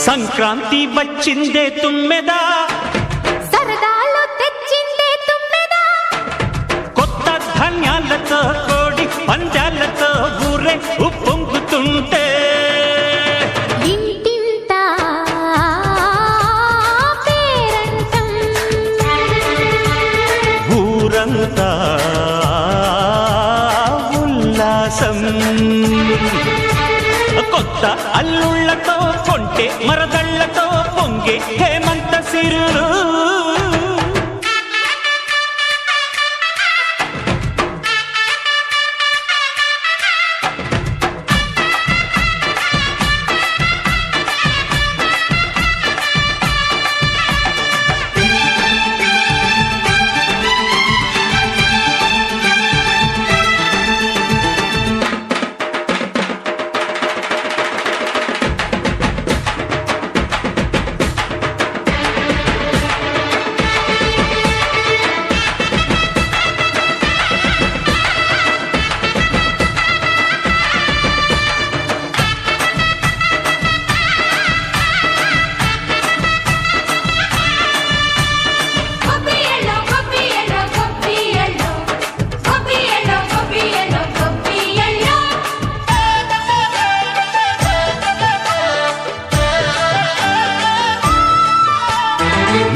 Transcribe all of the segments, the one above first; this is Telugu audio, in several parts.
సంక్రాంతి వచ్చిందే తుమ్మెదా, సరదాలు తెచ్చిందే తుమ్మెదా, కొత్త ధాన్యాలతో కోడి పందాలతో ఊరే ఉప్పొంగుతుంటే ఇంటింత పేరంటం, ఊరంతా ఉల్లాసం. కొత్త అల్లుళ్లతో కొంటే మరదళ్లతో పొంగే హేమంత సిరులు.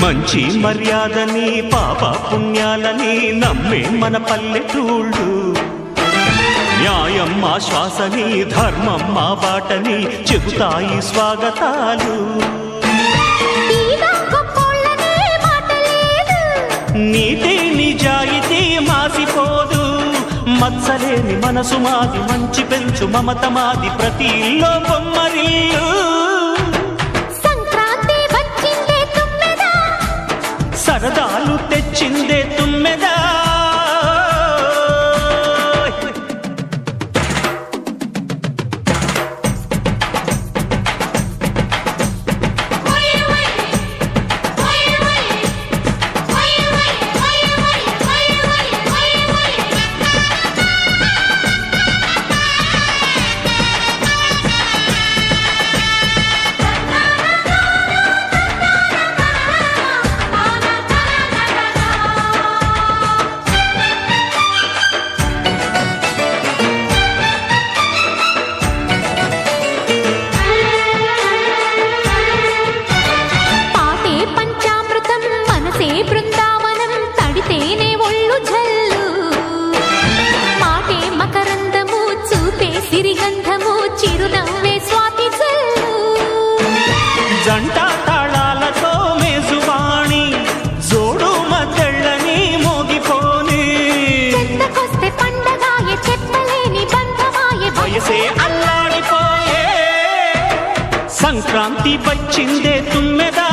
మంచి మర్యాదని పాప పుణ్యాలని నమ్మే మన పల్లెటూళ్ళు, న్యాయం మా శ్వాసని ధర్మం మా బాటని చెబుతాయి స్వాగతాలు. నీతి నిజాయితీ మాసిపోదు, మత్సలేని మనసు మాది, మంచి పెంచు మమత మాది, ప్రతి ఇల్లో బొమ్మరిల్లు. సరదాలు తెచ్చిందే తుమ్మెదా, బృందావనం తడితేనే ఒళ్ళు జల్లు, మాటే మకరందము చూపే సిరిగంధము, చిరునవ్వే స్వాతి జల్లు. జంట తాళాలతో మేజువాణి జోడు మద్దళ్ళని మోగిపోని, చెత్తకొస్తే పండగాయే చెప్పలేని బంధమాయే, వయసే అల్లాడిపోయే. సంక్రాంతి వచ్చిందే తుమ్మెదా,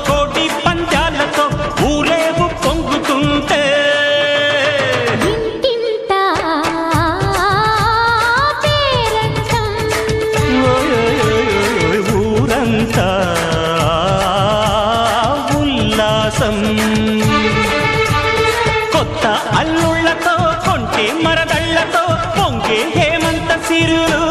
కోటి పందాలతో ఊరేగు పొంగుతుంటే ఇంటింత పేరంటం, ఊరంతా ఉల్లాసం. కొత్త అల్లుళ్లతో కొంటే మరదళ్లతో పొంగే హేమంత సిరులు.